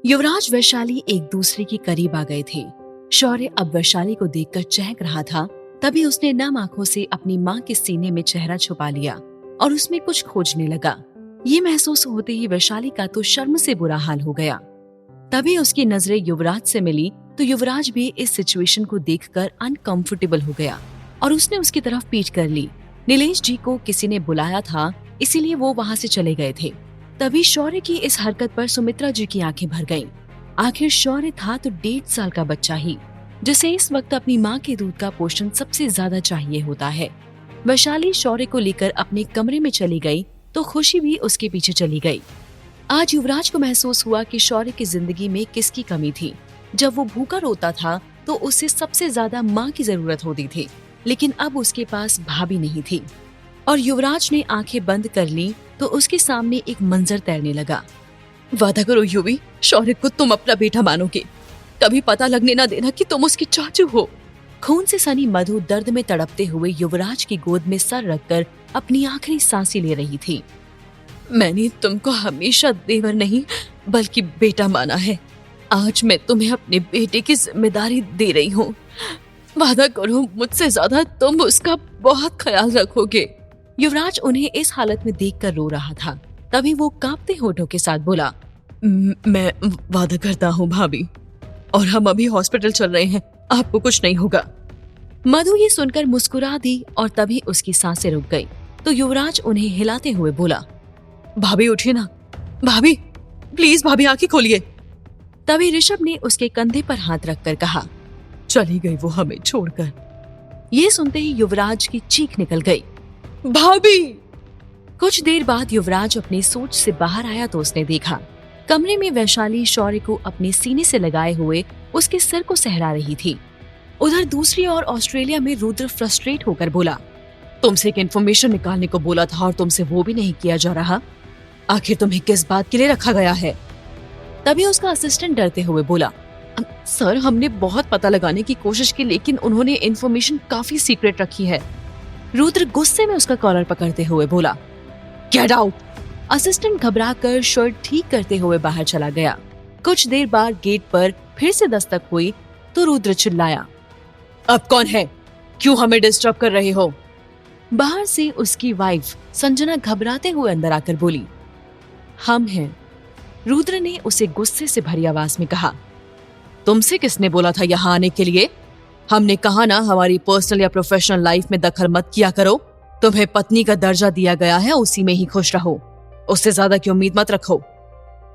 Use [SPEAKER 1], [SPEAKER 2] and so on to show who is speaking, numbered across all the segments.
[SPEAKER 1] युवराज वैशाली एक दूसरे के करीब आ गए थे। शौर्य अब वैशाली को देखकर चहक रहा था। तभी उसने नम आंखों से अपनी माँ के सीने में चेहरा छुपा लिया और उसमें कुछ खोजने लगा। ये महसूस होते ही वैशाली का तो शर्म से बुरा हाल हो गया। तभी उसकी नजरें युवराज से मिली तो युवराज भी इस सिचुएशन को देखकर अनकंफर्टेबल हो गया और उसने उसकी तरफ पीठ कर ली। नीलेश जी को किसी ने बुलाया था, इसीलिए वो वहाँ से चले गए थे। तभी शौर्य की इस हरकत पर सुमित्रा जी की आंखें भर गईं। आखिर शौर्य था तो 1.5 साल का बच्चा ही, जिसे इस वक्त अपनी माँ के दूध का पोषण सबसे ज्यादा चाहिए होता है। वैशाली शौर्य को लेकर अपने कमरे में चली गई तो खुशी भी उसके पीछे चली गई। आज युवराज को महसूस हुआ कि शौर्य की जिंदगी में किसकी कमी थी। जब वो भूखा रोता था तो उसे सबसे ज्यादा माँ की जरूरत होती थी, लेकिन अब उसके पास भाभी नहीं थी। और युवराज ने आंखें बंद कर ली तो उसके सामने एक मंजर तैरने लगा। वादा करो युवी, शौर्य को तुम अपना बेटा मानोगे, कभी पता लगने ना देना कि तुम उसकी चाचू हो। खून से सनी मधु दर्द में तड़पते हुए युवराज की गोद में सर रखकर अपनी आखिरी सांसें ले रही थी। मैंने तुमको हमेशा देवर नहीं बल्कि बेटा माना है। आज मैं तुम्हें अपने बेटे की जिम्मेदारी दे रही हूँ। वादा करो मुझसे ज्यादा तुम उसका बहुत ख्याल रखोगे। युवराज उन्हें इस हालत में देखकर रो रहा था। तभी वो कांपते होठों के साथ बोला, मैं वादा करता हूँ भाभी, और हम अभी हॉस्पिटल चल रहे हैं, आपको कुछ नहीं होगा। मधु ये सुनकर मुस्कुरा दी और तभी उसकी सांसें रुक गई तो युवराज उन्हें हिलाते हुए बोला, भाभी उठिए ना, भाभी प्लीज, भाभी आंखें खोलिए। तभी ऋषभ ने उसके कंधे पर हाथ रखकर कहा, चली गई वो हमें छोड़कर। ये सुनते ही युवराज की चीख निकल गई, भाभी। कुछ देर बाद युवराज अपनी सोच से बाहर आया तो उसने देखा कमरे में वैशाली शौर्य को अपने सीने से लगाए हुए उसके सिर को सहला रही थी। उधर दूसरी ओर ऑस्ट्रेलिया में रुद्र फ्रस्ट्रेट होकर बोला, तुमसे एक इन्फॉर्मेशन निकालने को बोला था और तुमसे वो भी नहीं किया जा रहा। आखिर तुम्हें किस बात के लिए रखा गया है? तभी उसका असिस्टेंट डरते हुए बोला, सर हमने बहुत पता लगाने की कोशिश की लेकिन उन्होंने इन्फॉर्मेशन काफी सीक्रेट रखी है। रुद्र गुस्से में उसका कॉलर पकड़ते हुए बोला, गेट आउट। असिस्टेंट घबराकर शर्ट ठीक करते हुए बाहर चला गया। कुछ देर बाद गेट पर फिर से दस्तक हुई तो रुद्र चिल्लाया, अब कौन है? क्यों हमें डिस्टर्ब कर रहे हो? बाहर से उसकी वाइफ संजना घबराते हुए अंदर आकर बोली, हम हैं। रुद्र ने उसे गुस्से से भरी आवाज में कहा, तुमसे किसने बोला था यहाँ आने के लिए? हमने कहा ना हमारी पर्सनल या प्रोफेशनल लाइफ में दखल मत किया करो। तुम्हें पत्नी का दर्जा दिया गया है, उसी में ही खुश रहो, उससे ज्यादा की उम्मीद मत रखो।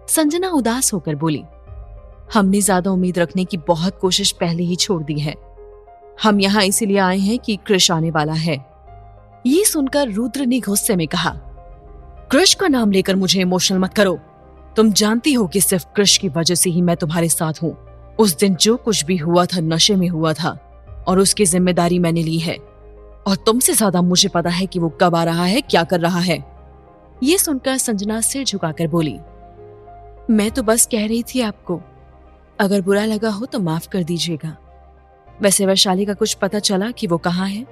[SPEAKER 1] संजना उदास होकर बोली, हमने ज्यादा उम्मीद रखने की बहुत कोशिश पहले ही छोड़ दी है। हम यहाँ इसीलिए आए हैं कि कृष आने वाला है। ये सुनकर रुद्र ने गुस्से में कहा, कृष का नाम लेकर मुझे इमोशनल मत करो। तुम जानती हो कि सिर्फ कृष की वजह से ही मैं तुम्हारे साथ हूँ। उस दिन जो कुछ भी हुआ था नशे में हुआ था और उसकी जिम्मेदारी मैंने ली है, और तुमसे ज्यादा मुझे पता है कि वो कब आ रहा है, क्या कर रहा है। ये सुनकर संजना सिर झुकाकर बोली, मैं तो बस कह रही थी आपको, अगर बुरा लगा हो तो माफ कर दीजिएगा। वैसे वैशाली का कुछ पता चला कि वो कहाँ है?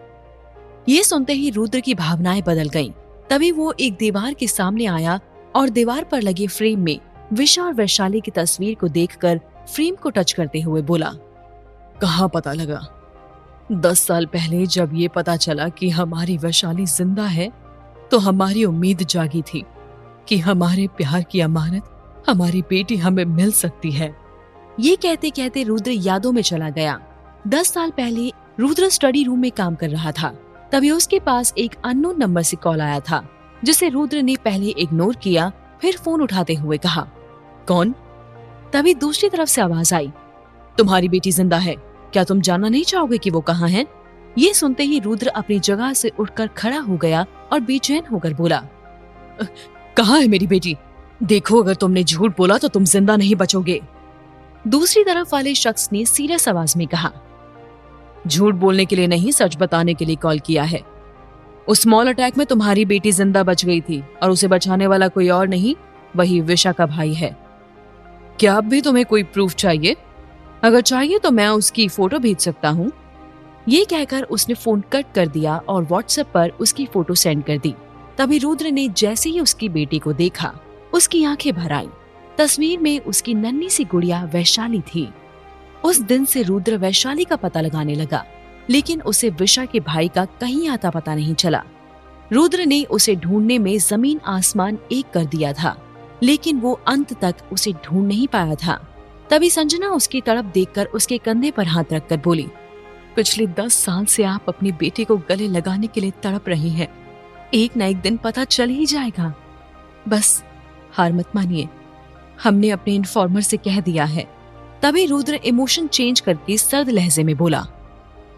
[SPEAKER 1] ये सुनते ही रुद्र की भावनाएं बदल गईं। तभी वो एक दीवार के सामने आया और दीवार पर लगे फ्रेम में विशा और वैशाली की तस्वीर को देखकर फ्रेम को टच करते हुए बोला, कहाँ पता लगा? 10 साल पहले जब ये पता चला कि हमारी वैशाली जिंदा है तो हमारी उम्मीद जागी थी कि हमारे प्यार की अमानत हमारी बेटी हमें मिल सकती है। ये कहते कहते रुद्र यादों में चला गया। 10 साल पहले रुद्र स्टडी रूम में काम कर रहा था। तभी उसके पास एक अननोन नंबर से कॉल आया था, जिसे रुद्र ने पहले इग्नोर किया, फिर फोन उठाते हुए कहा, कौन? तभी दूसरी तरफ से आवाज आई, तुम्हारी बेटी जिंदा है, क्या तुम जानना नहीं चाहोगे कि वो कहाँ है? ये सुनते ही रुद्र अपनी जगह से उठकर खड़ा हो गया और बेचैन होकर बोला, कहाँ है मेरी बेटी? देखो अगर तुमने झूठ बोला तो तुम जिंदा नहीं बचोगे। दूसरी तरफ वाले शख्स ने सीरियस आवाज में कहा, झूठ बोलने के लिए नहीं, सच बताने के लिए कॉल किया है। उस स्मॉल अटैक में तुम्हारी बेटी जिंदा बच गई थी और उसे बचाने वाला कोई और नहीं, वही विशा का भाई है। क्या अब भी तुम्हें कोई प्रूफ चाहिए? अगर चाहिए तो मैं उसकी फोटो भेज सकता हूँ। ये कहकर उसने फोन कट कर दिया और व्हाट्सएप पर उसकी फोटो सेंड कर दी। तभी रुद्र ने जैसे ही उसकी बेटी को देखा उसकी आंखें भर आईं। तस्वीर में उसकी नन्ही सी गुड़िया वैशाली थी। उस दिन से रुद्र वैशाली का पता लगाने लगा, लेकिन उसे विशा के भाई का कहीं आता पता नहीं चला। रुद्र ने उसे ढूंढने में जमीन आसमान एक कर दिया था, लेकिन वो अंत तक उसे ढूंढ नहीं पाया था। तभी संजना उसकी तड़प देखकर उसके कंधे पर हाथ रखकर बोली, पिछले 10 साल से आप अपनी बेटी को गले लगाने के लिए तड़प रही हैं। एक न एक दिन पता चल ही जाएगा। बस हार मत मानिए, हमने अपने इन्फॉर्मर से कह दिया है। तभी रुद्र इमोशन चेंज करके सर्द लहजे में बोला,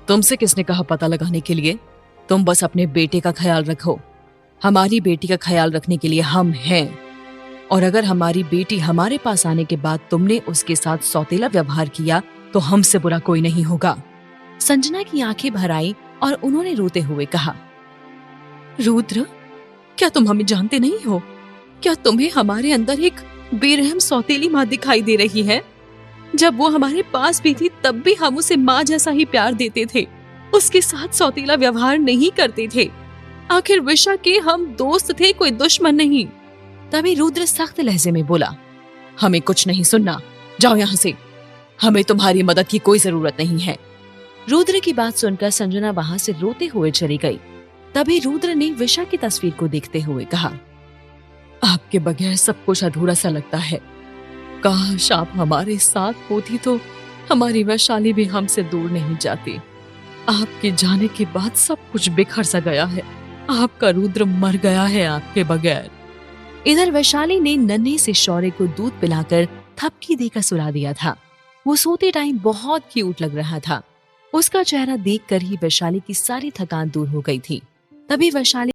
[SPEAKER 1] तुमसे किसने कहा पता लगाने के लिए? तुम बस अपने बेटे का ख्याल रखो। हमारी बेटी का ख्याल रखने के लिए हम हैं। और अगर हमारी बेटी हमारे पास आने के बाद तुमने उसके साथ सौतेला व्यवहार किया तो हमसे बुरा कोई नहीं होगा। संजना की आंखें भर आई और उन्होंने रोते हुए कहा, रुद्र, क्या तुम हमें जानते नहीं हो? क्या तुम्हें हमारे अंदर एक बेरहम सौतेली माँ दिखाई दे रही है? जब वो हमारे पास भी थी तब भी हम उसे माँ जैसा ही प्यार देते थे, उसके साथ सौतेला व्यवहार नहीं करते थे। आखिर विशा के हम दोस्त थे, कोई दुश्मन नहीं। तभी रुद्र सख्त लहजे में बोला, हमें कुछ नहीं सुनना, जाओ यहाँ से। हमें तुम्हारी मदद की कोई जरूरत नहीं है। रुद्र की बात सुनकर संजना वहां से रोते हुए चली गई। तभी रुद्र ने विशा की तस्वीर को देखते हुए कहा, आपके बगैर सब कुछ अधूरा सा लगता है। काश आप हमारे साथ होती तो हमारी वैशाली भी हमसे दूर नहीं जाती। आपके जाने के बाद सब कुछ बिखर सा गया है। आपका रुद्र मर गया है आपके बगैर। इधर वैशाली ने नन्हे से शौर्य को दूध पिलाकर थपकी देकर सुला दिया था। वो सोते टाइम बहुत क्यूट लग रहा था। उसका चेहरा देखकर ही वैशाली की सारी थकान दूर हो गई थी। तभी वैशाली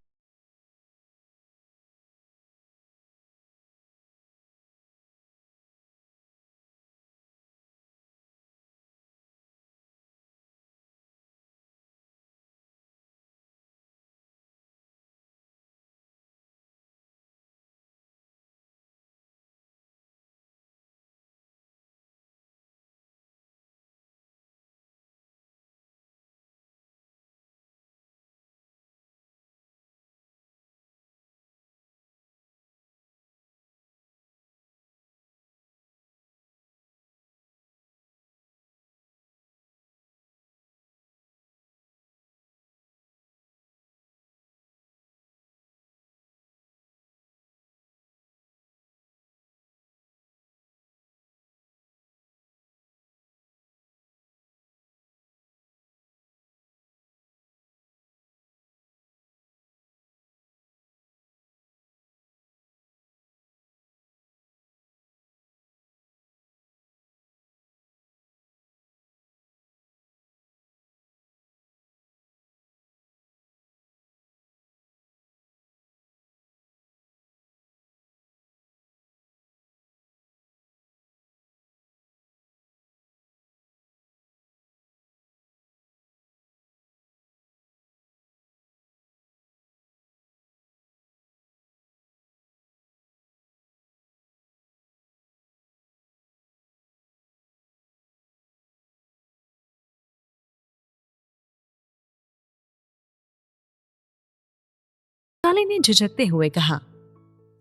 [SPEAKER 1] ने झिझकते हुए कहा,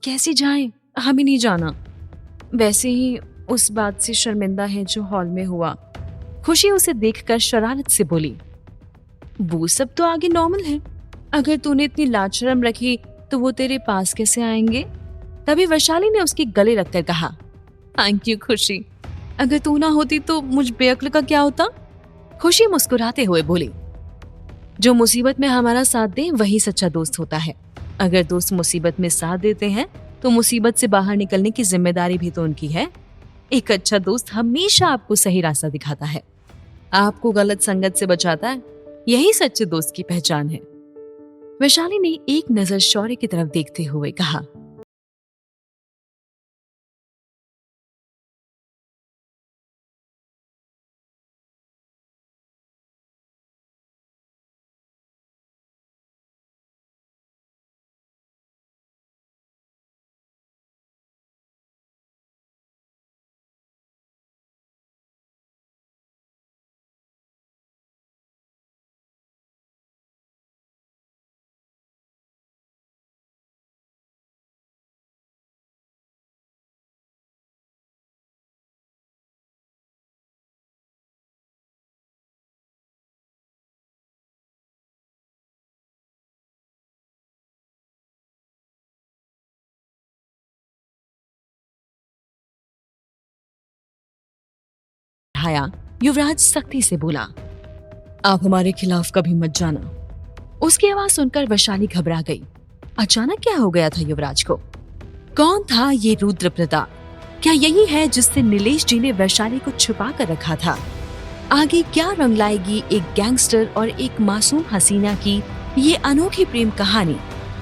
[SPEAKER 1] कैसे जाएं? हमें नहीं जाना। वैसे ही उस बात से शर्मिंदा है जो हॉल में हुआ। खुशी उसे देखकर शरारत से बोली, वो सब तो आगे नॉर्मल है। अगर तूने इतनी लाज शर्म रखी तो वो तेरे पास कैसे आएंगे? तभी वैशाली ने उसके गले रखकर कहा, थैंक यू खुशी। अगर तू ना होती तो मुझ बेअक्ल का क्या होता? खुशी मुस्कुराते हुए बोली, जो मुसीबत में हमारा साथ दे वही सच्चा दोस्त होता है। अगर दोस्त मुसीबत में साथ देते हैं तो मुसीबत से बाहर निकलने की जिम्मेदारी भी तो उनकी है। एक अच्छा दोस्त हमेशा आपको सही रास्ता दिखाता है, आपको गलत संगत से बचाता है। यही सच्चे दोस्त की पहचान है। वैशाली ने एक नजर शौर्य की तरफ देखते हुए कहा, बढ़ाया, युवराज सख्ती से बोला, आप हमारे खिलाफ कभी मत जाना। उसकी आवाज सुनकर वैशाली घबरा गई। अचानक क्या हो गया था युवराज को? कौन था ये रुद्र प्रताप? क्या यही है जिससे नीलेश जी ने वैशाली को छुपा कर रखा था? आगे क्या रंग लाएगी एक गैंगस्टर और एक मासूम हसीना की ये अनोखी प्रेम कहानी?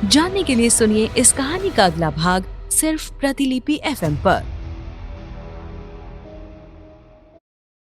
[SPEAKER 1] जानने के लिए सुनिए इस कहानी का अगला भाग सिर्फ प्रतिलिपि FM पर।